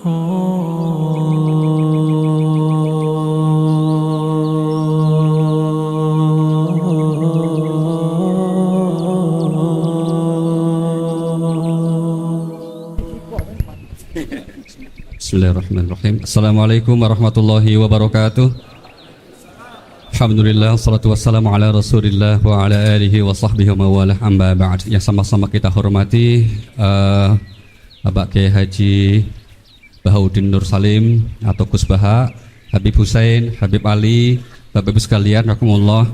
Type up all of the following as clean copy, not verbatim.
Bismillahirrahmanirrahim. Assalamualaikum warahmatullahi wabarakatuh. Alhamdulillah, salatu wassalamu ala rasulillah wa ala alihi wa sahbihi wa mawalah, amma ba'd. Yang sama-sama kita hormati Bapak Kiai Haji Bahaudin Nur Salim atau Gus Baha, Habib Hussein, Habib Ali, Bapak Ibu sekalian, rahimakumullah.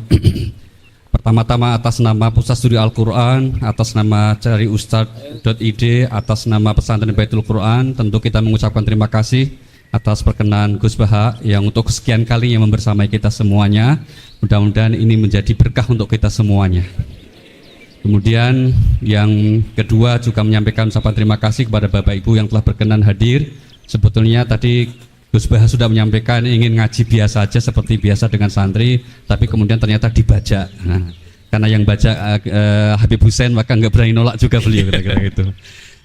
Pertama-tama atas nama Pusat Studi Al-Quran, atas nama Cari Ustadz.id, atas nama Pesantren Baitul Quran, tentu kita mengucapkan terima kasih atas perkenan Gus Baha yang untuk sekian kalinya membersamai kita semuanya. Mudah-mudahan ini menjadi berkah untuk kita semuanya. Kemudian yang kedua juga menyampaikan ucapan terima kasih kepada Bapak Ibu yang telah berkenan hadir. Sebetulnya tadi Gus Baha sudah menyampaikan ingin ngaji biasa aja seperti biasa dengan santri, tapi kemudian ternyata dibajak. Nah, karena yang baca Habib Hussein maka nggak berani nolak juga beliau, kira-kira gitu.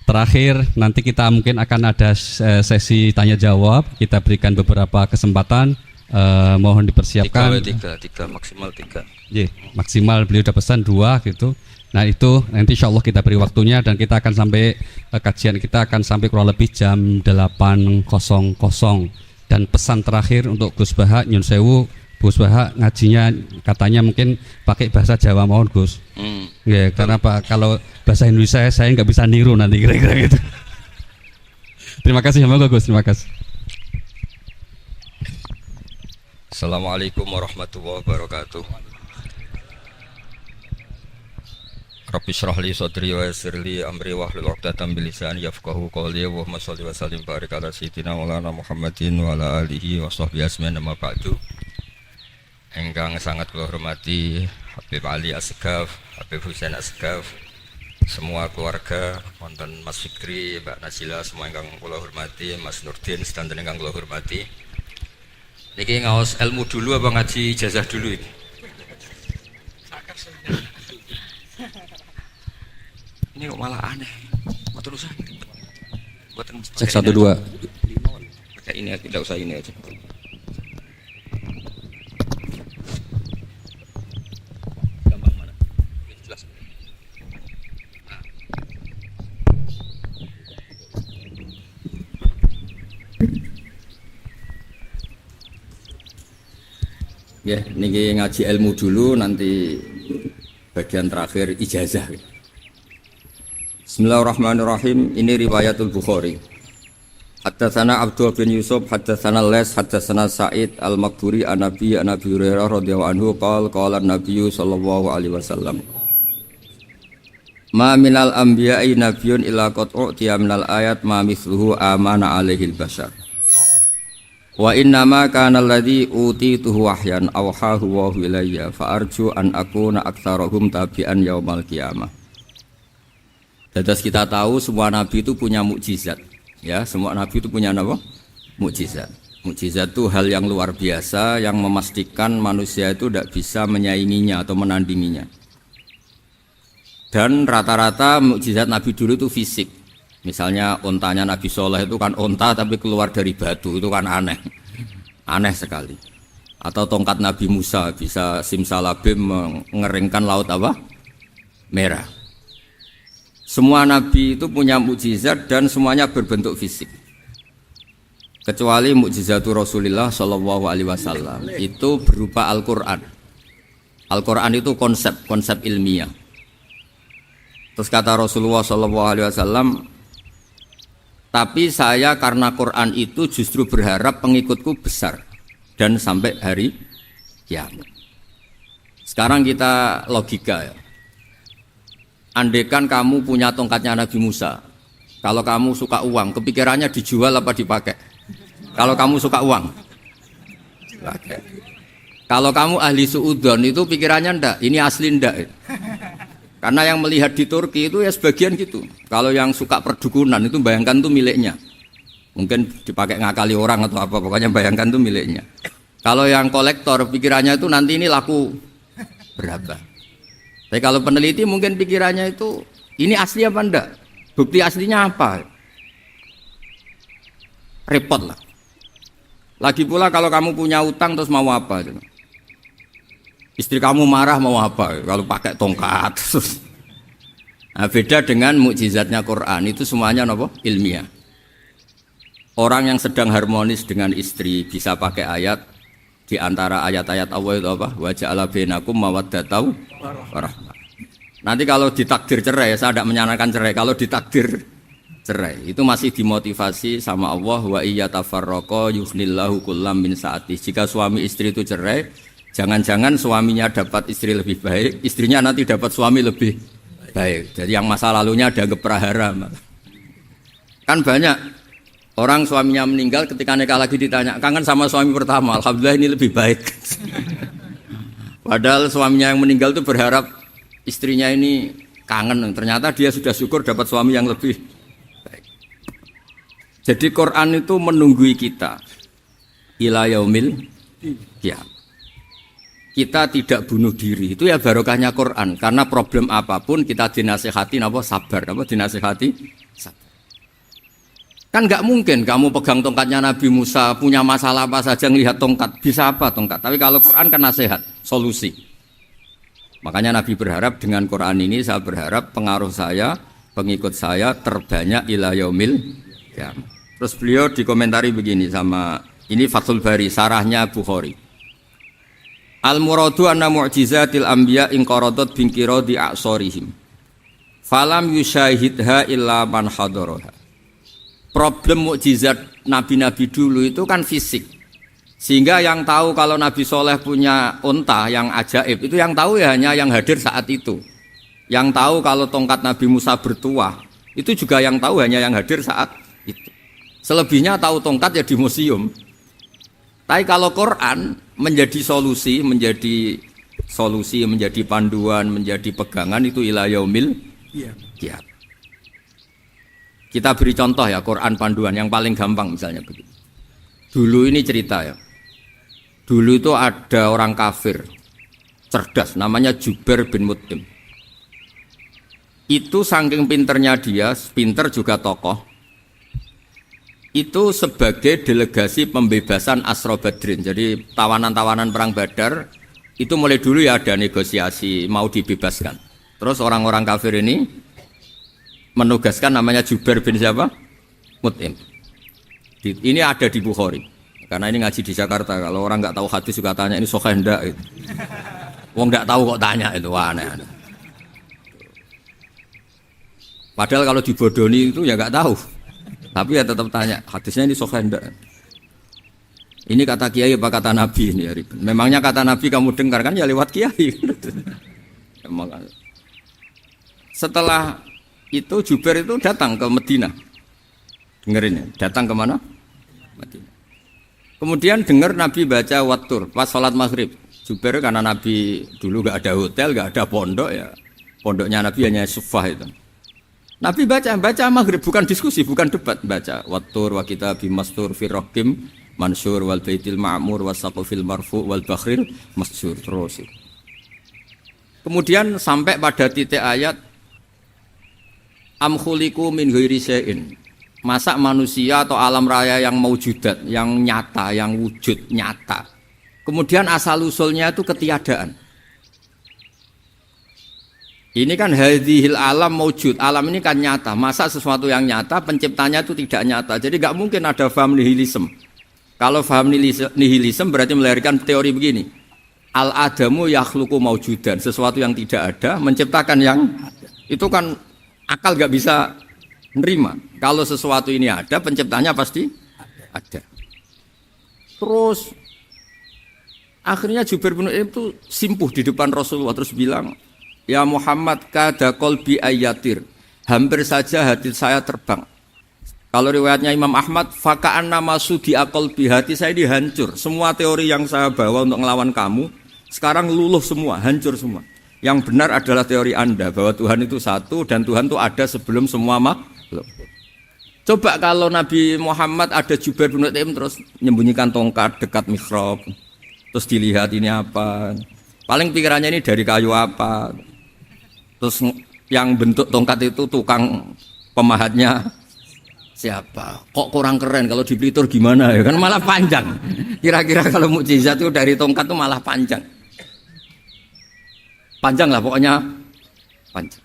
Terakhir nanti kita mungkin akan ada sesi tanya jawab, kita berikan beberapa kesempatan, mohon dipersiapkan. Tiga maksimal 3. Maksimal beliau udah pesan 2 gitu. Nah itu nanti insya Allah kita beri waktunya dan kita akan sampai kajian kita akan sampai kurang lebih jam 8.00. Dan pesan terakhir untuk Gus Baha, nyun sewu, Gus Baha ngajinya katanya mungkin pakai bahasa Jawa, mohon Gus. Ya, karena Pak kalau bahasa Indonesia saya nggak bisa niru nanti, kira-kira gitu. Terima kasih sama Gus, terima kasih. Assalamualaikum warahmatullahi wabarakatuh. Rabbi shrah li sadri wa yassir li amri wahlul 'uqdatam min lisani yafqahu qawli. Allahumma shalli wa sallim barik ala sayyidina Maulana Muhammadin wa ala alihi wa sahbihi ajmain, amma ba'du. Engkang sangat kula hormati Habib Ali Asgaf, Habib Hussein Asgaf, semua keluarga, wonten Mas Fikri, Mbak Nazila, semua engkang kula hormati, Mas Nurdin sedanten engkang kula hormati. Niki ngaos ilmu dulu apa ngaji ijazah dulu iki? Ini kok malah aneh. Buat usah. Buatan Cek 1 2. Pakai ini, tidak usah ini aja. Gampang mana? Jelas. Nah. Ya, niki ngaji ilmu dulu, nanti bagian terakhir ijazah. Bismillahirrahmanirrahim. Ini riwayatul Bukhari. Haddatsana Abdul bin Yusuf, haddatsana Les, haddatsana Sa'id al-Maqburi an Nabi Hurairah radhiyallahu anhu qala an-nabiy sallallahu alaihi wasallam. Ma minal anbiya'i nabiyyun illa qad u'tiya minal ayat ma mithluhu amana alaihi al-bashar. Wa inna ma kana alladhi utituhu wahyan awhahu wa ilayya fa arju an akuna aktsarahum tabi'an yaumal qiyamah. Dados kita tahu semua nabi itu punya mukjizat, ya, semua nabi itu punya apa? Mukjizat. Mukjizat itu hal yang luar biasa yang memastikan manusia itu tidak bisa menyainginya atau menandinginya. Dan rata-rata mukjizat nabi dulu itu fisik. Misalnya ontanya Nabi Soleh itu kan onta tapi keluar dari batu, itu kan aneh, aneh sekali. Atau tongkat Nabi Musa bisa simsalabim mengeringkan laut apa? Merah. Semua nabi itu punya mukjizat dan semuanya berbentuk fisik. Kecuali mukjizatul Rasulullah Shallallahu Alaihi Wasallam itu berupa Al-Quran. Al-Quran itu konsep ilmiah. Terus kata Rasulullah Shallallahu Alaihi Wasallam, tapi saya karena Quran itu justru berharap pengikutku besar dan sampai hari kiamat. Sekarang kita logika ya. Andaikan kamu punya tongkatnya Nabi Musa, kalau kamu suka uang, kepikirannya dijual apa dipakai? Kalau kamu suka uang, pakai. Kalau kamu ahli suudon itu pikirannya ndak, ini asli ndak. Karena yang melihat di Turki itu ya sebagian gitu. Kalau yang suka perdukunan itu bayangkan tuh miliknya. Mungkin dipakai ngakali orang atau apa, pokoknya bayangkan tuh miliknya. Kalau yang kolektor pikirannya itu nanti ini laku berapa. Tapi kalau peneliti mungkin pikirannya itu ini asli apa enggak? Bukti aslinya apa? repot lah. Lagi pula kalau kamu punya utang terus mau apa? Istri kamu marah mau apa? Kalau pakai tongkat. Nah, beda dengan mukjizatnya Quran itu semuanya apa? Ilmiah. Orang yang sedang harmonis dengan istri bisa pakai ayat di antara ayat-ayat Allah itu apa? Wa ja'ala bainakum mawaddatan warahmah. Nanti kalau ditakdir cerai, saya tidak menyarankan cerai. Kalau ditakdir cerai, itu masih dimotivasi sama Allah wa iyyatafarraqa yughnillahu kullam min sa'ati. Jika suami istri itu cerai, jangan-jangan suaminya dapat istri lebih baik, istrinya nanti dapat suami lebih baik. Jadi yang masa lalunya dianggap prahara. Kan banyak orang suaminya meninggal ketika nikah lagi ditanya, kangen sama suami pertama, alhamdulillah ini lebih baik. Padahal suaminya yang meninggal itu berharap istrinya ini kangen, ternyata dia sudah syukur dapat suami yang lebih baik. Jadi Quran itu menunggui kita ila yaumil qiyamah. Kita tidak bunuh diri, itu ya barokahnya Quran. Karena problem apapun kita dinasihati apa sabar, apa dinasihati sabar. Kan nggak mungkin kamu pegang tongkatnya Nabi Musa, punya masalah apa saja ngelihat tongkat, bisa apa tongkat. Tapi kalau Quran kan nasihat, solusi. Makanya Nabi berharap dengan Quran ini, saya berharap pengaruh saya, pengikut saya terbanyak ila yaumil qiyamah. Terus beliau dikomentari begini sama, ini Fathul Bari, sarahnya Bukhari. Al-muradu anna mu'jizatil anbiya inqaradat binqiradi a'sorihim. Falam yusyahidha illa man hadaraha. Problem mukjizat nabi-nabi dulu itu kan fisik. Sehingga yang tahu kalau Nabi Soleh punya unta yang ajaib, itu yang tahu ya hanya yang hadir saat itu. Yang tahu kalau tongkat Nabi Musa bertuah, itu juga yang tahu hanya yang hadir saat itu. Selebihnya tahu tongkat ya di museum. Tapi kalau Quran menjadi solusi, menjadi panduan, menjadi pegangan itu ila yaumil qiyamah. Kita beri contoh ya Quran panduan yang paling gampang misalnya begitu. Dulu ini cerita ya. Dulu itu ada orang kafir cerdas namanya Jubair bin Mut'im. Itu saking pinternya dia, pinter juga tokoh. Itu sebagai delegasi pembebasan Asra Badrin. Jadi tawanan-tawanan perang Badar itu mulai dulu ya ada negosiasi mau dibebaskan. Terus orang-orang kafir ini menugaskan namanya Jubair bin siapa? Mut'im. Ini ada di Bukhari. Karena ini ngaji di Jakarta. Kalau orang nggak tahu hadis juga tanya ini sahih ndak itu. Wong nggak tahu kok tanya itu aneh. Padahal kalau dibodoni itu ya nggak tahu. Tapi ya tetap tanya, hadisnya ini sahih ndak? Ini kata kiai apa kata nabi ini ya? Memangnya kata nabi kamu dengar kan ya lewat kiai. Setelah itu Jubair itu datang ke Madinah. Dengerin ya, datang ke mana? Madinah. Kemudian dengar Nabi baca Wattur pas sholat maghrib. Jubair karena Nabi dulu nggak ada hotel, nggak ada pondok ya. Pondoknya Nabi hanya sufah itu. Nabi baca maghrib, bukan diskusi, bukan debat, baca Wattur wa kitabi mastur fi raqim mansur wal baitil ma'mur was saqfil marfu wal bakhril masjur terus. Kemudian sampai pada titik ayat am khuliqu min ghairi syai'in. Masa manusia atau alam raya yang maujudat, yang nyata, yang wujud nyata. Kemudian asal usulnya itu ketiadaan. Ini kan hadhil alam maujud, alam ini kan nyata. Masa sesuatu yang nyata penciptanya itu tidak nyata. Jadi nggak mungkin ada faham nihilisme. Kalau faham nihilisme berarti melahirkan teori begini. Al-adamu yakhluqu maujudan, sesuatu yang tidak ada menciptakan yang itu kan akal nggak bisa nerima. Kalau sesuatu ini ada, penciptanya pasti ada. Terus akhirnya Jubair bin Mut'im itu simpuh di depan Rasulullah terus bilang, ya Muhammad kada qalbi ayatir, hampir saja hati saya terbang. Kalau riwayatnya Imam Ahmad, faka'an nama sudi qalbi, hati saya ini hancur. Semua teori yang saya bawa untuk melawan kamu sekarang luluh semua, hancur semua. Yang benar adalah teori Anda bahwa Tuhan itu satu dan Tuhan itu ada sebelum semua makhluk. Coba kalau Nabi Muhammad ada Jubair bin Mut'im terus menyembunyikan tongkat dekat mihrab, terus dilihat ini apa, paling pikirannya ini dari kayu apa. Terus yang bentuk tongkat itu tukang pemahatnya siapa? Kok kurang keren kalau di Blitur gimana ya? Kan malah panjang. Kira-kira kalau mukjizat itu dari tongkat itu malah panjang. Panjang lah pokoknya panjang.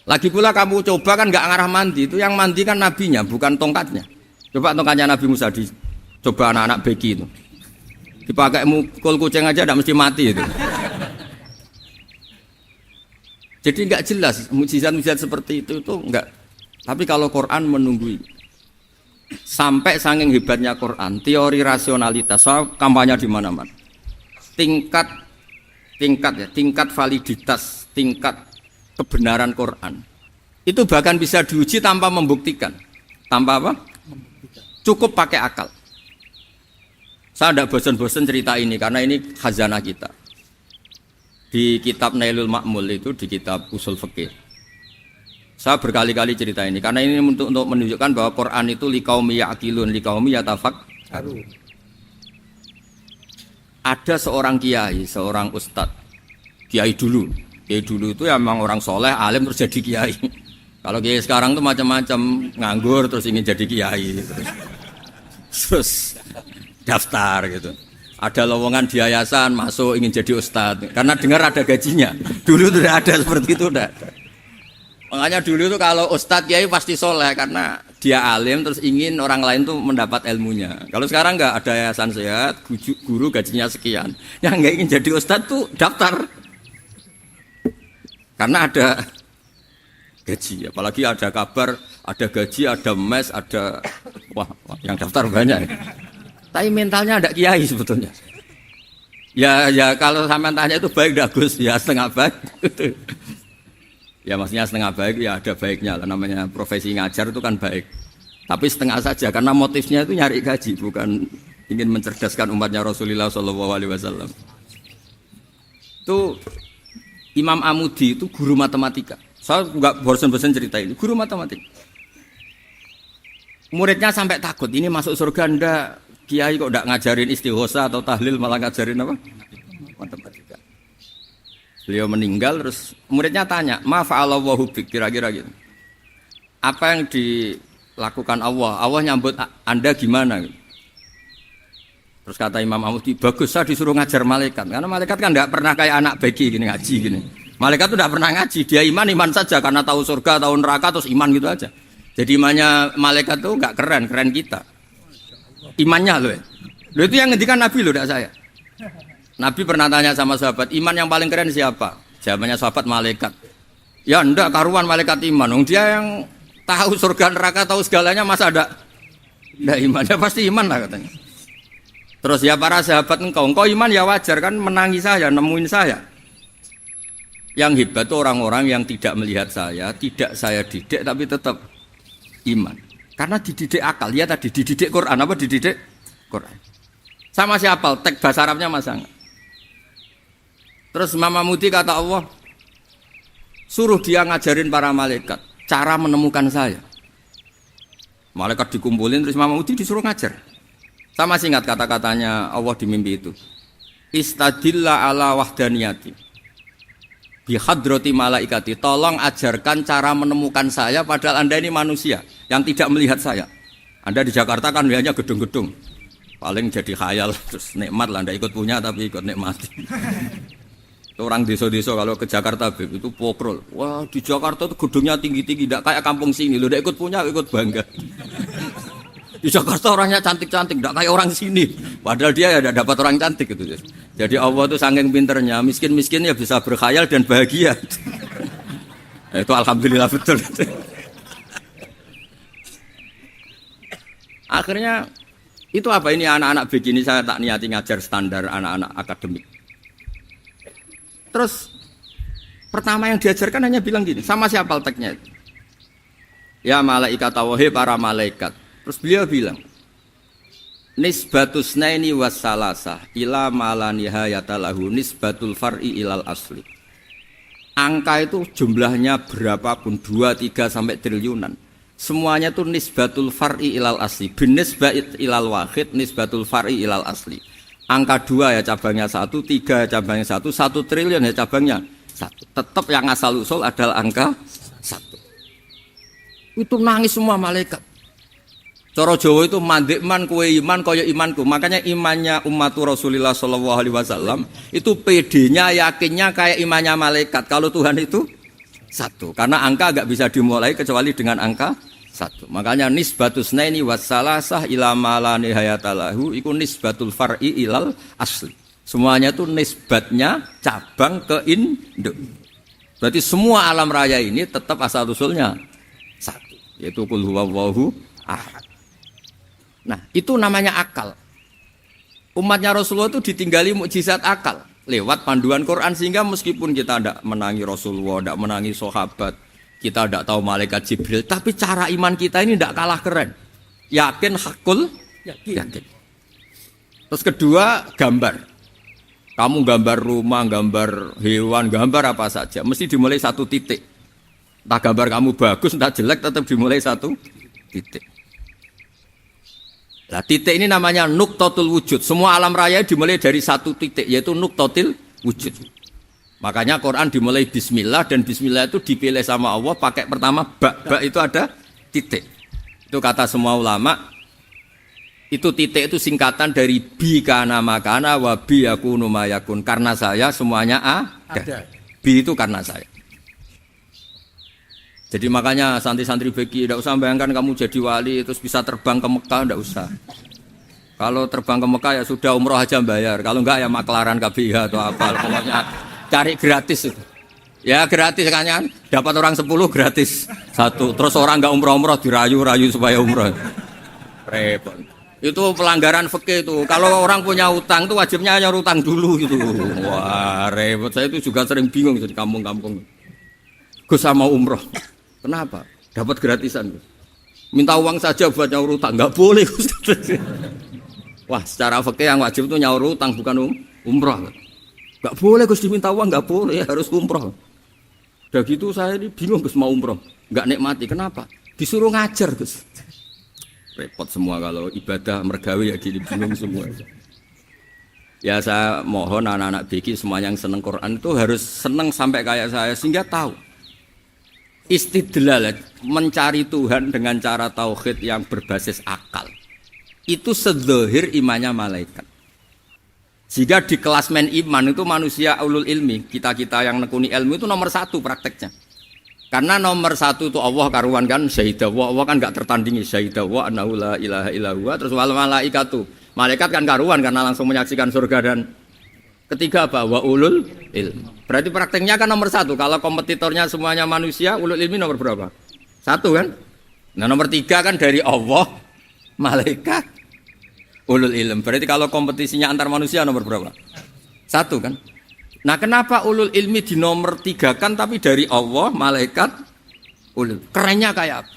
Lagi pula kamu coba kan nggak ngarah mandi, itu yang mandi kan nabinya bukan tongkatnya. Coba tongkatnya Nabi Musa coba anak-anak beki itu. Dipakai mukul kucing aja tidak mesti mati itu. Jadi nggak jelas mukjizat-mukjizat seperti itu nggak. Tapi kalau Quran menunggui sampai saking hebatnya Quran, teori rasionalitas, soal kampanye di mana-mana. Tingkat validitas, tingkat kebenaran Quran itu bahkan bisa diuji tanpa membuktikan. Tanpa apa? Cukup pakai akal. Saya tidak bosan-bosan cerita ini karena ini khazanah kita. Di kitab Nailul Ma'mul itu, di kitab Usul Fikih. Saya berkali-kali cerita ini karena ini untuk menunjukkan bahwa Quran itu liqaumi ya'qilun, liqaumi yatafakkarun. Ada seorang kiai, seorang ustadz, kiai dulu itu ya memang orang soleh, alim terus jadi kiai. Kalau kiai sekarang tuh macam-macam, nganggur terus ingin jadi kiai, terus daftar gitu. Ada lowongan di yayasan masuk ingin jadi ustadz karena dengar ada gajinya. Dulu tuh ada seperti itu udah. Makanya dulu tuh kalau ustadz kiai pasti soleh karena dia alim terus ingin orang lain tuh mendapat ilmunya. Kalau sekarang nggak ada yayasan sehat, guru gajinya sekian. Yang nggak ingin jadi ustadz tuh daftar karena ada gaji. Apalagi ada kabar, ada gaji, ada mes, ada wah yang daftar banyak. Tapi mentalnya ada kiai sebetulnya. Ya kalau sampean tanya itu baik dah Gus, ya setengah baik. Ya maksudnya setengah baik ya ada baiknya lah, namanya profesi ngajar itu kan baik. Tapi setengah saja karena motifnya itu nyari gaji, bukan ingin mencerdaskan umatnya Rasulullah SAW. Itu Imam Amudi itu guru matematika. Saya nggak bosan-bosan cerita ini, guru matematika. Muridnya sampai takut, ini masuk surga ndak? Kiai kok ndak ngajarin istighosa atau tahlil malah ngajarin apa? Matematika. Beliau meninggal terus muridnya tanya, "Ma fa'alallahu bik?" Kira-kira gitu. Apa yang dilakukan Allah? Allah nyambut Anda gimana? Terus kata Imam Amudi, "Bagus, saya disuruh ngajar malaikat." Karena malaikat kan enggak pernah kayak anak beki gini ngaji gini. Malaikat tuh enggak pernah ngaji, dia iman saja karena tahu surga, tahu neraka terus iman gitu aja. Jadi imannya malaikat tuh enggak keren kita. Imannya loh. Loh itu yang ngendikan Nabi loh, enggak saya. Nabi pernah tanya sama sahabat, iman yang paling keren siapa? Jawabannya sahabat malaikat. Ya enggak karuan malaikat iman. Dia yang tahu surga neraka, tahu segalanya masa ada enggak iman? Ya pasti iman lah katanya. Terus ya para sahabat engkau iman ya wajar kan menangi saya, nemuin saya. Yang hebat itu orang-orang yang tidak melihat saya, tidak saya didik tapi tetap iman. Karena dididik akal, ya tadi dididik Quran, apa dididik Quran. Sama siapa? Teks bahasa Arabnya masa enggak? Terus Imam Amudi kata Allah, suruh dia ngajarin para malaikat cara menemukan saya. Malaikat dikumpulin terus Imam Amudi disuruh ngajar. Sama singkat kata-katanya Allah di mimpi itu. Istadilla ala wahdaniyati bihadrati malaikati. Tolong ajarkan cara menemukan saya padahal Anda ini manusia yang tidak melihat saya. Anda di Jakarta kan lihatnya gedung-gedung. Paling jadi khayal terus nikmat lah, Anda ikut punya tapi ikut nikmati. Orang desa-desa kalau ke Jakarta itu pokrol. Wah di Jakarta itu gedungnya tinggi-tinggi, tidak kayak kampung sini. Lo udah ikut punya, ikut bangga. Di Jakarta orangnya cantik-cantik, tidak kayak orang sini. Padahal dia ya dapat orang cantik gitu. Jadi Allah itu saking pinternya, miskin-miskin ya bisa berkhayal dan bahagia. Itu alhamdulillah betul. Akhirnya itu apa ini anak-anak begini saya tak niati ngajar standar anak-anak akademik. Terus pertama yang diajarkan hanya bilang gini, sama siapa teknya itu? Ya malaikat wahi para malaikat. Terus beliau bilang, nisbatus naini wassalasah ila mala nihayata lahu nisbatul far'i ilal asli. Angka itu jumlahnya berapapun 2, 3 sampai triliunan. Semuanya itu nisbatul far'i ilal asli. Binisba'it ilal wahid nisbatul far'i ilal asli. Angka 2 ya cabangnya 1, 3 ya cabangnya 1, 1 triliun ya cabangnya 1. Tetap yang asal usul adalah angka 1. Itu nangis semua malaikat. Cara Jawa itu mandek man kue iman kaya imanku. Makanya imannya umatur Rasulullah sallallahu alaihi wasallam itu PD-nya yakinnya kayak imannya malaikat. Kalau Tuhan itu satu. Karena angka enggak bisa dimulai kecuali dengan angka satu. Makanya nisbatus naini wassalasah ila ma la nihayatalahu iku nisbatul far'i ilal asli. Semuanya itu nisbatnya cabang ke induk. Berarti semua alam raya ini tetap asal usulnya satu, yaitu qul huwallahu ahad. Nah, itu namanya akal. Umatnya Rasulullah itu ditinggali mukjizat akal lewat panduan Quran sehingga meskipun kita tidak menangi Rasulullah, tidak menangi sahabat, kita tidak tahu malaikat Jibril, tapi cara iman kita ini tidak kalah keren. Yakin hakul, yakin. Terus kedua, gambar. Kamu gambar rumah, gambar hewan, gambar apa saja, mesti dimulai satu titik. Entah gambar kamu bagus, entah jelek, tetap dimulai satu titik. Nah, titik ini namanya nuqtatul wujud. Semua alam raya dimulai dari satu titik, yaitu nuqtatil wujud. Makanya Quran dimulai bismillah, dan bismillah itu dipilih sama Allah pakai pertama ba itu ada titik. Itu kata semua ulama. Itu titik itu singkatan dari bi kana makana wa bi yakunu mayakun. Karena saya semuanya ada. Bi itu karena saya. Jadi makanya santri-santri beki tidak usah bayangkan kamu jadi wali terus bisa terbang ke Mekah, tidak usah. Kalau terbang ke Mekah ya sudah umroh aja bayar. Kalau enggak ya maklaran KBH atau apa. Pokoknya cari gratis itu. Ya gratis kan, dapat orang 10 gratis satu. Terus orang enggak umroh-umroh dirayu-rayu supaya umroh. Repot. Itu pelanggaran fikih itu. Kalau orang punya utang itu wajibnya nyaur utang dulu gitu. Wah repot. Saya itu juga sering bingung di kampung-kampung. Gus sama umroh. Kenapa? Dapat gratisan. Minta uang saja buat nyaur utang, nggak boleh. Wah, secara fikih yang wajib itu nyaur utang bukan umroh. Nggak boleh Gus diminta uang, nggak boleh, harus umroh. Udah gitu saya ini bingung Gus mau umroh, nggak nikmati. Kenapa? Disuruh ngajar Gus. Repot semua kalau ibadah mergawe ya gini bingung semua. Ya saya mohon anak-anak BK semua yang seneng Quran itu harus seneng sampai kayak saya sehingga tahu. Istidlal mencari Tuhan dengan cara tauhid yang berbasis akal itu sedzahir imannya malaikat. Jika di kelasmen iman itu manusia ulul ilmi, kita-kita yang nekuni ilmu itu nomor 1 prakteknya. Karena nomor 1 itu Allah karuan kan syahidah wa, Allah kan gak tertandingi syahidah wa annahu la ilaha illa huwa. Terus wal malaikatu, malaikat kan karuan karena langsung menyaksikan surga. Dan ketiga apa? Wa ulul ilmi. Berarti prakteknya kan nomor 1. Kalau kompetitornya semuanya manusia, ulul ilmi nomor berapa? 1 kan? Nah nomor 3 kan dari Allah, malaikat, ulul ilmi. Berarti kalau kompetisinya antar manusia nomor berapa? 1 kan? Nah kenapa ulul ilmi di nomor 3 kan tapi dari Allah, malaikat, ulul. Kerennya kayak apa?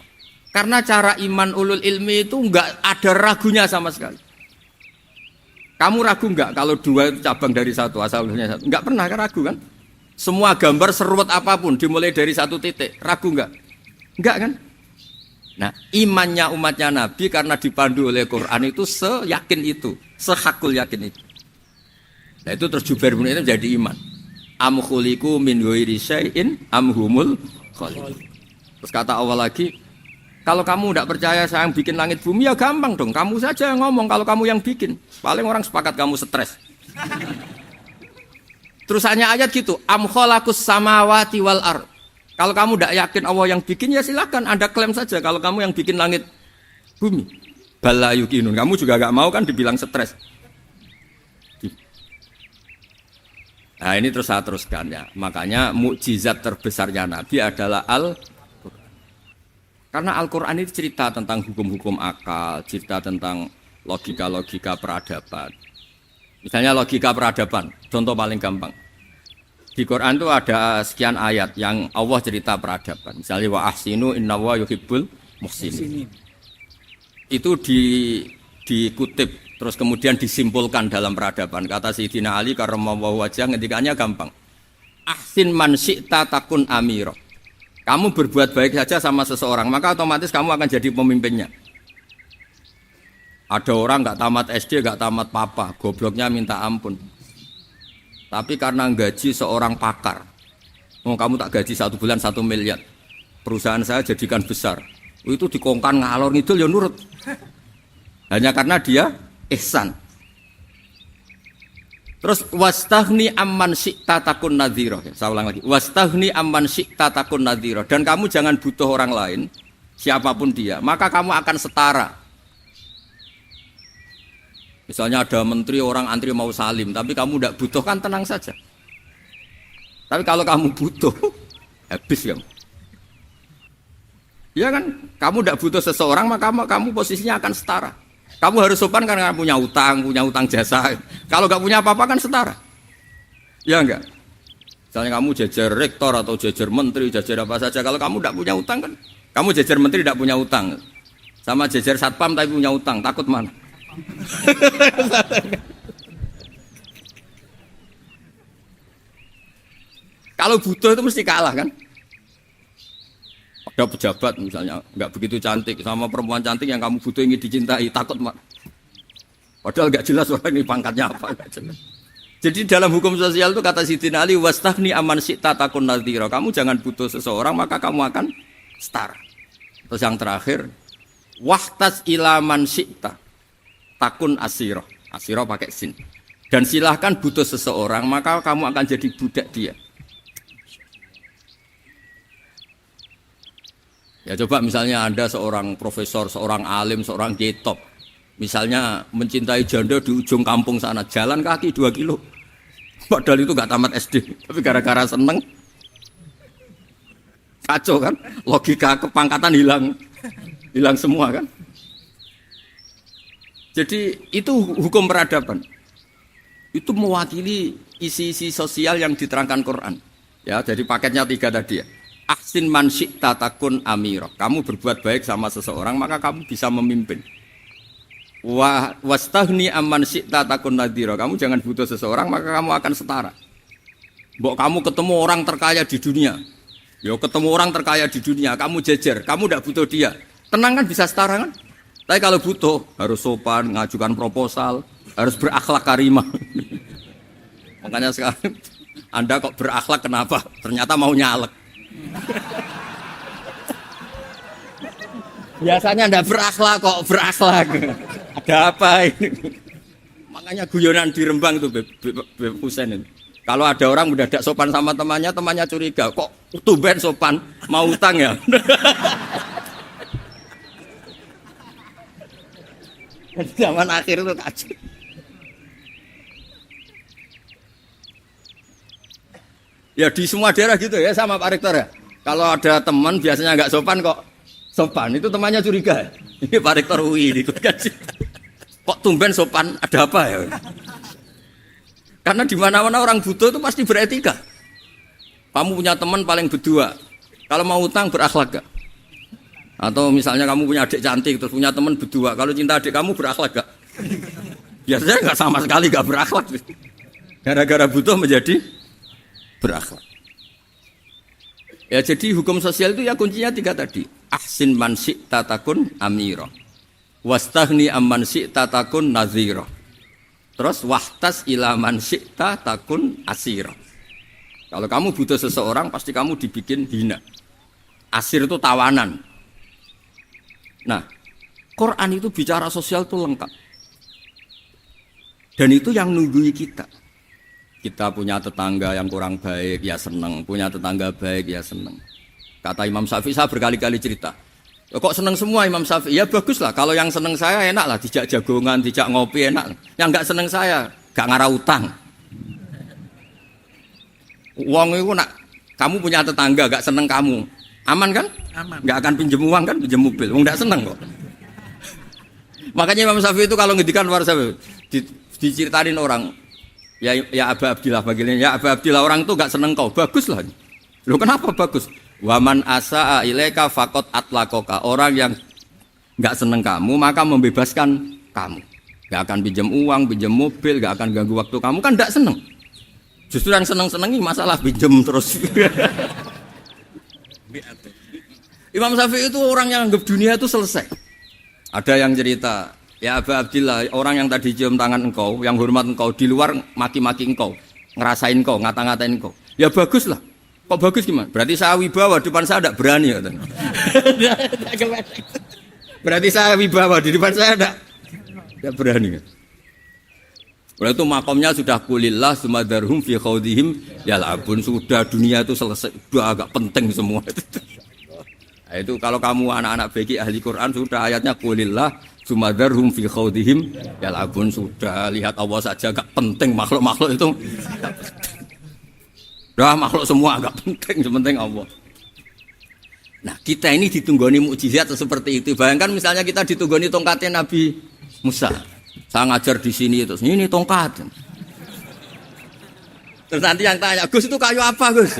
Karena cara iman ulul ilmi itu enggak ada ragunya sama sekali. Kamu ragu enggak kalau 2 itu cabang dari 1, asalnya 1? Enggak pernah ragu kan? Semua gambar seruat apapun dimulai dari 1 titik, ragu enggak? Enggak kan? Nah, imannya umatnya Nabi karena dipandu oleh Quran itu seyakin itu, sehakul yakin itu. Nah, itu terus Jubair bin Mut'im jadi iman. Am khuliqu min ghairi syai'in am humul khaliqun. Terus kata Allah lagi, kalau kamu tidak percaya saya yang bikin langit bumi ya gampang dong. Kamu saja yang ngomong kalau kamu yang bikin. Paling orang sepakat kamu stres. Terus hanya ayat gitu. Am khalaqus samawati wal ard. Kalau kamu tidak yakin Allah yang bikin ya silakan Anda klaim saja kalau kamu yang bikin langit bumi. Bala yuqinun. Kamu juga gak mau kan dibilang stres. Nah ini terus saya teruskan ya. Makanya mukjizat terbesarnya Nabi adalah karena Al-Quran itu cerita tentang hukum-hukum akal, cerita tentang logika-logika peradaban. Misalnya logika peradaban, contoh paling gampang. Di Quran itu ada sekian ayat yang Allah cerita peradaban. Misalnya wa ahsinu innallaha yuhibbul muhsinin. Itu dikutip terus kemudian disimpulkan dalam peradaban. Kata Sayyidina Ali karramallahu wajhah ngendikannya gampang. Ahsin man syi'ta takun amira. Kamu berbuat baik saja sama seseorang, maka otomatis kamu akan jadi pemimpinnya. Ada orang nggak tamat SD, nggak tamat papa, gobloknya minta ampun. Tapi karena gaji seorang pakar, kamu tak gaji 1 bulan 1 miliar, perusahaan saya jadikan besar. Itu dikongkan ngalor ngidul ya nurut. Hanya karena dia ihsan. Terus wastaghni amman syi'ta takun nadhira. Saya ulang lagi. Wastaghni amman syi'ta takun nadhira. Dan kamu jangan butuh orang lain, siapapun dia, maka kamu akan setara. Misalnya ada menteri orang antri mau salim, tapi kamu tidak butuh kan tenang saja. Tapi kalau kamu butuh, habis kamu. Ya kan, kamu tidak butuh seseorang, maka kamu posisinya akan setara. Kamu harus sopan karena punya utang jasa. Kalau nggak punya apa-apa kan setara. Ya enggak? Misalnya kamu jajar rektor atau jajar menteri, jajar apa saja. Kalau kamu tidak punya utang kan, kamu jajar menteri tidak punya utang. Sama jajar satpam tapi punya utang, takut mana? Kalau butuh itu mesti kalah kan? Ada pejabat misalnya nggak begitu cantik sama perempuan cantik yang kamu butuh ingin dicintai, takut mak. Padahal nggak jelas orang ini pangkatnya apa. Jadi dalam hukum sosial itu kata Sidin Ali wastaghni aman syi'ta takun nadhira. Kamu jangan butuh seseorang maka kamu akan setara. Terus yang terakhir wahtas ilaman syi'ta takun asiro. Asiro pakai sin. Dan silahkan butuh seseorang maka kamu akan jadi budak dia. Ya coba misalnya Anda seorang profesor, seorang alim, seorang kiai-top. Misalnya mencintai janda di ujung kampung sana, jalan kaki 2 kilo. Padahal itu gak tamat SD, tapi gara-gara seneng. Kacau kan? Logika kepangkatan hilang semua kan? Jadi itu hukum peradaban. Itu mewakili isi-isi sosial yang diterangkan Quran. Ya, jadi paketnya 3 tadi ya. Ahsin man syi'ta takun amira. Kamu berbuat baik sama seseorang maka kamu bisa memimpin. Wastaghni amman syi'ta takun nadhira. Kamu jangan butuh seseorang maka kamu akan setara. Mbok kamu ketemu orang terkaya di dunia. Ya ketemu orang terkaya di dunia, kamu jejer, kamu tidak butuh dia. Tenang kan bisa setara kan? Tapi kalau butuh harus sopan, ngajukan proposal, harus berakhlak karimah. Makanya sekarang Anda kok berakhlak kenapa? Ternyata mau nyalek. Biasanya Anda berakhlak kok berakhlak. Ada apa ini? Makanya guyonan di Rembang itu Beb Husain itu. Kalau ada orang mendadak sopan sama temannya curiga. Kok tumben sopan mau utang ya? Zaman akhir itu kacau. Ya di semua daerah gitu ya sama Pak Rektor ya. Kalau ada teman biasanya nggak sopan kok sopan, itu temannya curiga. Ini Pak Rektor UI ini kan. Kok tumben sopan, ada apa ya? Karena di mana-mana orang butuh itu pasti beretika. Kamu punya teman paling berdua. Kalau mau utang berakhlak gak? Atau misalnya kamu punya adik cantik terus punya teman berdua. Kalau cinta adik kamu berakhlak gak? Biasanya nggak sama sekali nggak berakhlak. Gara-gara butuh menjadi berakhlak. Ya jadi hukum sosial itu ya kuncinya 3 tadi. Ahsin man syi'ta takun amira. Wastaghni amman syi'ta takun nadhira. Terus wahtas ila man syi'ta takun asira. Kalau kamu butuh seseorang pasti kamu dibikin hina. Asir itu tawanan. Nah, Quran itu bicara sosial itu lengkap. Dan itu yang nunggui kita. Kita punya tetangga yang kurang baik, ya seneng. Punya tetangga baik, ya seneng. Kata Imam Syafi'i, saya berkali-kali cerita. Kok seneng semua Imam Syafi'i? Ya bagus lah. Kalau yang seneng saya enak lah. Dijak jagongan, dijak ngopi enak. Yang nggak seneng saya, gak ngarah utang. Uang itu nak, kamu punya tetangga gak seneng kamu. Aman kan? Aman. Gak akan pinjem uang kan, pinjem mobil. Uang gak seneng kok. Makanya Imam Syafi'i itu kalau ngedikan luar Syafi'i, diceritain orang. Ya Aba Abdillah bagiannya. Ya Aba Abdillah orang itu gak seneng kau. Bagus lah. Loh kenapa bagus? Waman asa'a ilaika faqad atlaqaka. Orang yang gak seneng kamu maka membebaskan kamu. Gak akan pinjam uang, pinjam mobil, gak akan ganggu waktu kamu kan gak seneng. Justru yang seneng-senengi masalah pinjam terus. Imam Syafi'i itu orang yang anggap dunia itu selesai. Ada yang cerita, ya Aba Abdillah, orang yang tadi cium tangan engkau, yang hormat engkau, di luar maki-maki engkau, ngerasain engkau, ngata-ngatain engkau. Ya bagus lah. Kok bagus gimana? Berarti saya wibawa, depan saya tidak berani. Berarti saya wibawa, di depan saya tidak berani. Oleh itu makomnya sudah kulillah sumadarhum fi khawdihim yal'abun. Sudah dunia itu selesai, sudah agak penting semua. Nah, itu kalau kamu anak-anak bagi ahli Quran sudah ayatnya kulillah sumadarhum fi khawdihim yal'abun. Sudah lihat Allah saja agak penting, makhluk-makhluk itu. Dah makhluk semua agak penting, sepenting Allah. Nah kita ini ditunggoni mukjizat seperti itu. Bayangkan misalnya kita ditunggoni tongkatnya Nabi Musa. Saya ngajar di sini terus ini tongkat. Terus nanti yang tanya, Gus itu kayu apa Gus?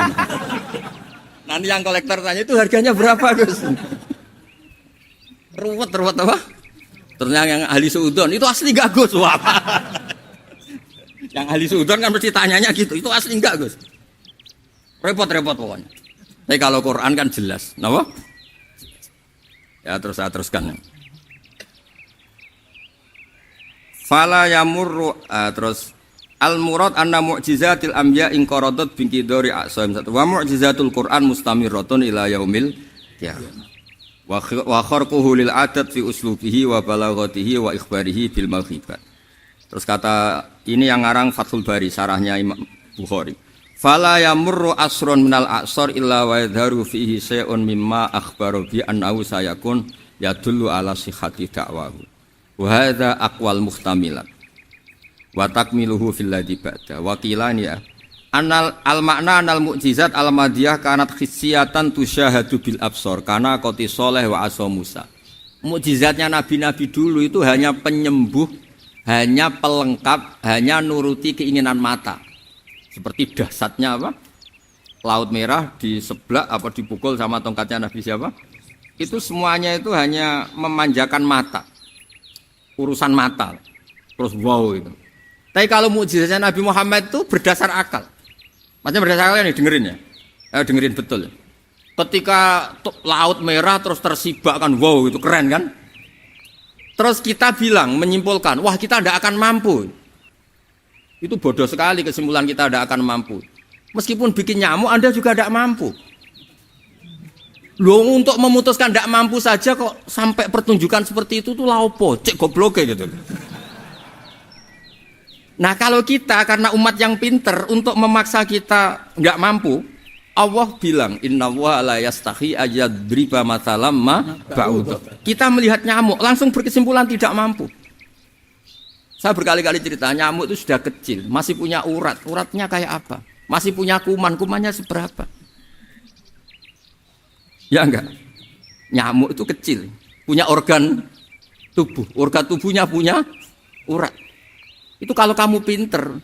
Nanti yang kolektor tanya itu harganya berapa Gus? Ruwet apa? Terus yang ahli suudon itu asli gak Gus? Wah. Yang ahli suudon kan mesti tanyanya gitu, itu asli enggak Gus? Repot-repot pokoknya. Tapi kalau Quran kan jelas, kenapa? Ya terus saya teruskan. Fala yamurru terus al-murad anna mu'jizatil anbiya in qaradat bi qidari a'saim satu wa mu'jizatul Quran mustamirratun ila yaumil qiyamah. Wa kharquhu lil adat fi uslubihi wa balaghatihi wa ikhbarihi bil maghibat. Terus kata ini yang ngarang Fathul Bari sarahnya Imam Bukhari. Fala yamurru asrun minal a'sar illa wa yadharu fihi syai'un mimma akhbaru bi annahu sayakun yadullu ala sihhati da'wahu wa hadza aqwal muhtamilat wa takmiluhu fil ladzi ba'da wa qilani ya anal al makna anal mu'jizat al madiyah kanat khissiyatan tusyahadu bil absar kana qati saleh wa asa Musa. Mukjizatnya nabi-nabi dulu itu hanya penyembuh, hanya pelengkap, hanya nuruti keinginan mata. Seperti dahsyatnya apa? Laut Merah di sebelah apa dipukul sama tongkatnya Nabi siapa? Itu semuanya itu hanya memanjakan mata. Urusan mata. Terus wow itu. Tapi kalau mukjizatnya Nabi Muhammad itu berdasar akal. Maksudnya berdasar akal nih dengerin ya. Dengerin betul. Ketika Laut Merah terus tersibak kan wow itu keren kan? Terus kita bilang menyimpulkan, wah kita tidak akan mampu. Itu bodoh sekali kesimpulan kita tidak akan mampu. Meskipun bikin nyamuk Anda juga tidak mampu. Loh untuk memutuskan tidak mampu saja kok sampai pertunjukan seperti itu tuh laopo, cek goblok gitu. Nah kalau kita karena umat yang pinter untuk memaksa kita nggak mampu, Allah bilang innallaha la yastahi ayadriba mathalam ma ba'ud. Kita melihat nyamuk langsung berkesimpulan tidak mampu. Saya berkali-kali cerita, nyamuk itu sudah kecil, masih punya urat, uratnya kayak apa? Masih punya kuman, kumannya seberapa? Ya enggak? Nyamuk itu kecil, punya organ tubuhnya punya urat. Itu kalau kamu pinter,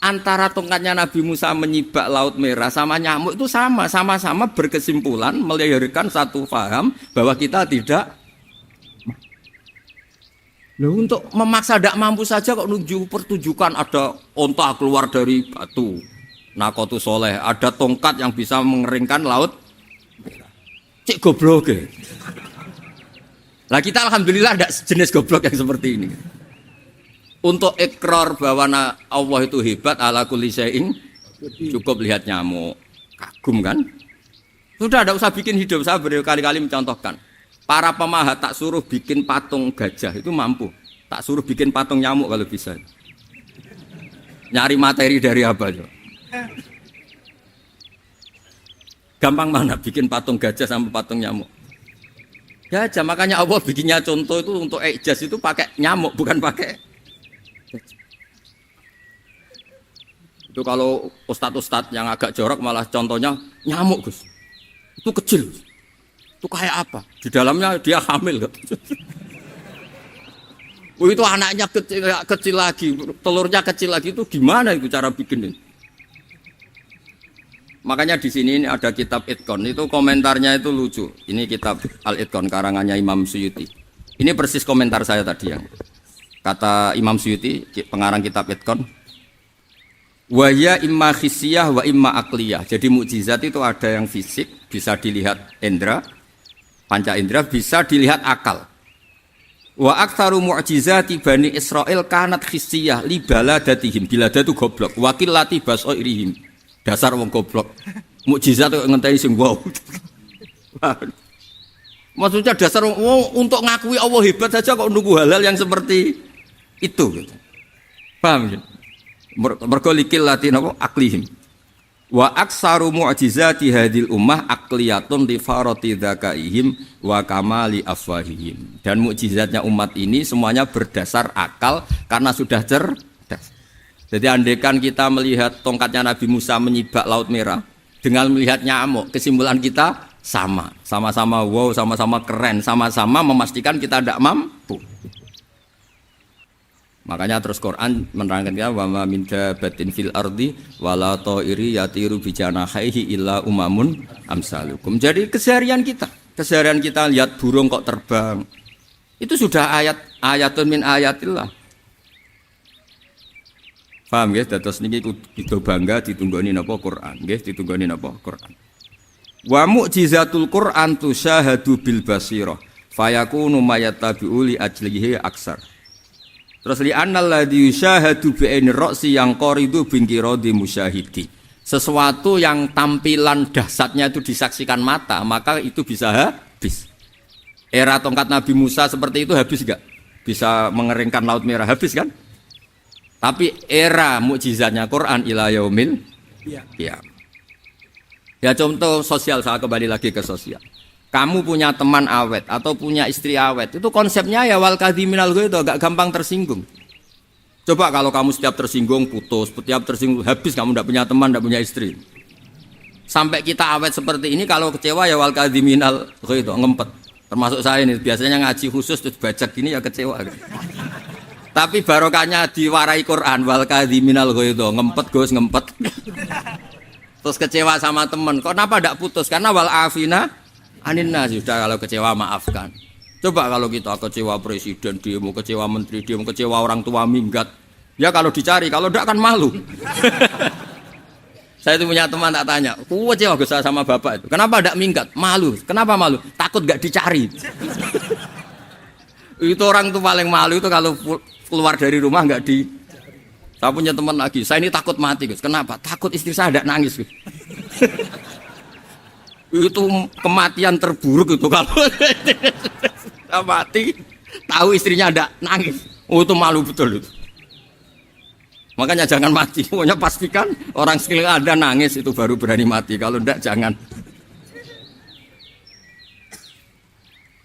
antara tongkatnya Nabi Musa menyibak Laut Merah sama nyamuk itu sama-sama berkesimpulan, melahirkan satu paham bahwa kita tidak. Loh, untuk memaksa tidak mampu saja kok nunjuk pertunjukan ada onta keluar dari batu Nakotu Soleh, ada tongkat yang bisa mengeringkan laut. Cik goblok ya. Lah kita alhamdulillah tidak jenis goblok yang seperti ini. Untuk ikrar bahwa Allah itu hebat ala kulli syai'in cukup lihat nyamuk, kagum kan? Sudah tidak usah bikin hidup. Saya berkali-kali mencontohkan. Para pemahat tak suruh bikin patung gajah itu mampu. Tak suruh bikin patung nyamuk kalau bisa. Nyari materi dari apa aja? Gampang mana bikin patung gajah sama patung nyamuk? Gajah, makanya Allah bikinnya contoh itu untuk ijaz itu pakai nyamuk bukan pakai. Itu kalau ustadz-ustadz yang agak jorok malah contohnya nyamuk Gus. Itu kecil. Itu kayak apa? Di dalamnya dia hamil. Oh itu anaknya kecil lagi, telurnya kecil lagi itu gimana itu cara bikin ini? Makanya di sini ini ada kitab Itqan itu komentarnya itu lucu. Ini kitab Al-Itqan karangannya Imam Suyuti. Ini persis komentar saya tadi yang kata Imam Suyuti pengarang kitab Itqan. Wa ya imma khissiyah wa imma aqliyah. Jadi mukjizat itu ada yang fisik bisa dilihat indra panca indera, bisa dilihat akal. Wa aktsaru mu'jizati Bani Israil kanat khissiyah li baladatihim. Bilada itu goblok. Wa qillati basairihim. Dasar wong goblok. Mukjizat kok ngenteni sing wow. Maksudnya dasar untuk ngakui Allah hebat saja kok nunggu hal-hal yang seperti itu gitu. Paham ya? Mergo likil latin apa aklihim. Wa aksaru mu'jizati hadil ummah akliyatun li farati dzakaihim wa kamali afwahihim. Dan mukjizatnya umat ini semuanya berdasar akal karena sudah cerdas. Jadi andaikan kita melihat tongkatnya Nabi Musa menyibak Laut Merah dengan melihat nyamuk, kesimpulan kita sama-sama wow, sama-sama keren, sama-sama memastikan kita tidak mampu. Makanya terus Quran menerangkan kita wa ma min dabatin fil ardi wala ta'iri yatiru bi janahihi illa umamun amsalukum. Jadi keseharian kita lihat burung kok terbang. Itu sudah ayatun min ayatillah. Paham nggih? Dados niki kita bangga ditunggoni napa Quran, nggih ditunggoni napa Quran. Wa mu'jizatul Quran tusyahadu bil basirah fayakunu mayatabi'u li ajlihi aksar. Terus li annal ladzi yusyahadu bi ainir ra'si yang qaridu bin qiradi musyahidi. Sesuatu yang tampilan dahsyatnya itu disaksikan mata, maka itu bisa habis. Era tongkat Nabi Musa seperti itu habis enggak? Bisa mengeringkan Laut Merah, habis kan? Tapi era mukjizatnya Quran ila yaumil qiyamah. Ya contoh sosial, saya kembali lagi ke sosial. Kamu punya teman awet atau punya istri awet, itu konsepnya ya wal kadhiminal ghaidh, agak gampang tersinggung. Coba kalau kamu setiap tersinggung putus, setiap tersinggung habis, kamu tidak punya teman, tidak punya istri. Sampai kita awet seperti ini, kalau kecewa ya wal kadhiminal ghaidh, ngempet. Termasuk saya ini, biasanya ngaji khusus terus baca gini ya kecewa. Tapi barokahnya diwarai Quran wal kadhiminal ghaidh, ngempet Gus, ngempet. Terus kecewa sama teman, kenapa tidak putus? Karena wal afina aninna, sudah kalau kecewa maafkan. Coba kalau kita kecewa presiden demo, kecewa menteri demo, kecewa orang tua minggat, ya kalau dicari, kalau tidak kan malu. Saya itu punya teman tak tanya, kecewa Gus sama bapak itu, kenapa tidak minggat? Malu. Kenapa malu? Takut gak dicari. Itu orang tuh paling malu itu kalau keluar dari rumah nggak di. Saya punya teman lagi, saya ini takut mati Gus. Kenapa? Takut istri saya tidak nangis Gus. Itu kematian terburuk itu kalau mati tahu istrinya tidak nangis. Oh itu malu betul itu. Makanya jangan mati. Pokoknya pastikan orang sekeliling Anda nangis itu baru berani mati. Kalau tidak jangan.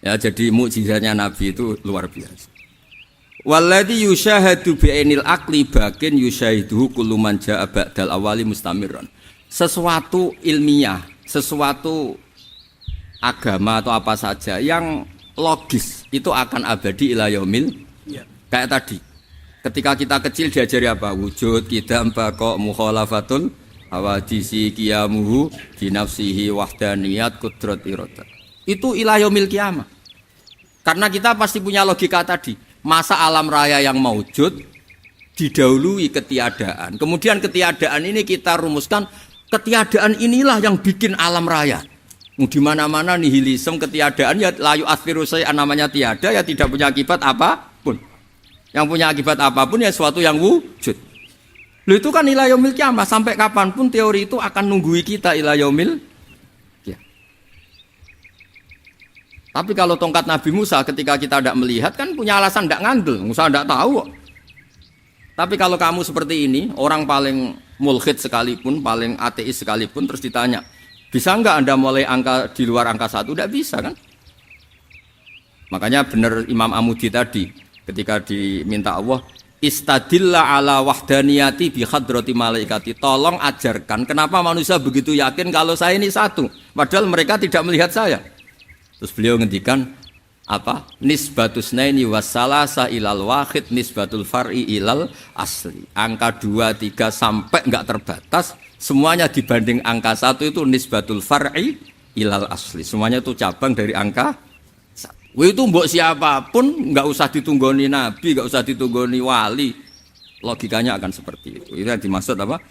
Ya jadi mukjizatnya Nabi itu luar biasa. Walladzi yusyahadu bi'ainil aqli bakin yusyahiduhu kullu man jaa ba'dal awali mustamirran. Sesuatu ilmiah, sesuatu agama atau apa saja yang logis itu akan abadi ila yaumil. Kayak tadi. Ketika kita kecil diajari apa? Wujud, qidam, baqa, mukhalafatul awadisi qiyamuhu binafsihi wahdaniyat qudrat irada. Itu ila yaumil qiyamah. Karena kita pasti punya logika tadi. Masa alam raya yang maujud didahului ketiadaan. Kemudian ketiadaan ini kita rumuskan, ketiadaan inilah yang bikin alam raya. Di mana-mana nihilisme, ketiadaan ya layu asfiru say'an, namanya tiada ya tidak punya akibat apapun. Yang punya akibat apapun ya sesuatu yang wujud. Loh itu kan ila yaumil qiyamah, sampai kapanpun teori itu akan nunggui kita ila yaumil. Tapi kalau tongkat Nabi Musa ketika kita tidak melihat kan punya alasan tidak ngandel, Musa tidak tahu. Tapi kalau kamu seperti ini, orang paling mulhid sekalipun, paling ateis sekalipun, terus ditanya, bisa enggak Anda mulai angka di luar angka 1? Tidak bisa kan? Makanya benar Imam Amudi tadi, ketika diminta Allah, istadilla ala wahdaniyati bi hadrati malaikati, tolong ajarkan kenapa manusia begitu yakin kalau saya ini satu, padahal mereka tidak melihat saya. Terus beliau ngendikan apa? Nisbatus naini wassalasa ilal wahid nisbatul far'i ilal asli. Angka 2, 3 sampai enggak terbatas, semuanya dibanding angka 1 itu nisbatul far'i ilal asli. Semuanya itu cabang dari angka 1. Itu mbok siapapun enggak usah ditunggoni nabi, enggak usah ditunggoni wali. Logikanya akan seperti itu. Itu yang dimaksud apa?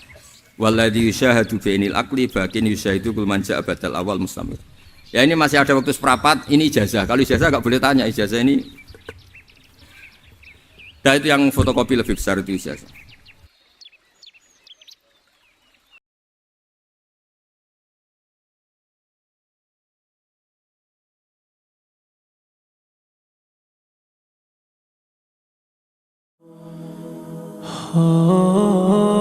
Walladzi yusyahadu bainil aqli bakin yusyahidu kul man ja'a badal awal mustamir. Ya ini masih ada waktu seprapat, ini ijazah. Kalau ijazah nggak boleh tanya, ijazah ini. Nah itu yang fotokopi lebih besar itu ijazah. oh.